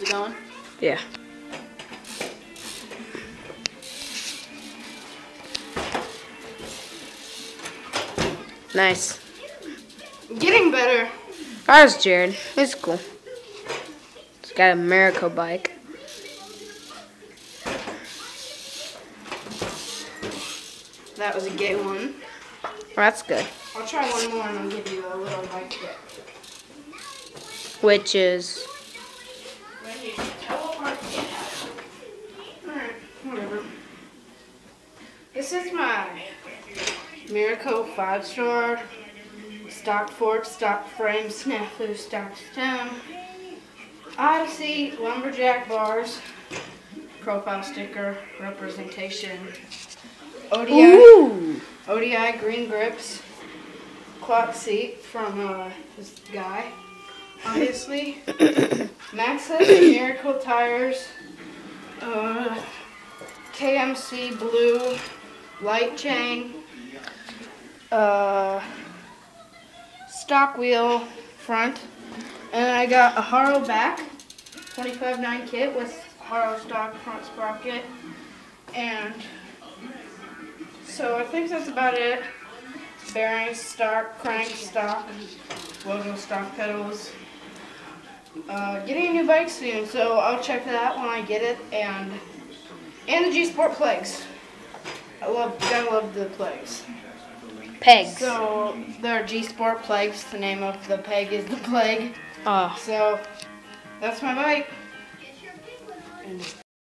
it going? Yeah. Nice. Getting better. Ours, Jared. It's cool. It's got a Miracle bike. That was a gay one. Well, that's good. I'll try one more and I'll give you a little bike kit. Which is... Right here. Teleport kit. Alright, whatever. This is my Miracle 5-star stock fork, stock frame, snafu, stock stem, Odyssey, lumberjack bars, profile sticker, representation, ODI green grips, clock seat from this guy, obviously, Maxxis Miracle tires, KMC blue light chain, stock wheel front, and I got a Haro back 25.9 kit with Haro stock front sprocket, and so I think that's about it. Bearings, stock, crank, stock, logo, stock pedals. Getting a new bike soon, so I'll check that when I get it, and the G Sport Plagues. Gotta love the Plagues. Pegs. So they're G Sport Plagues. The name of the peg is the Plague. Oh. So that's my bike. And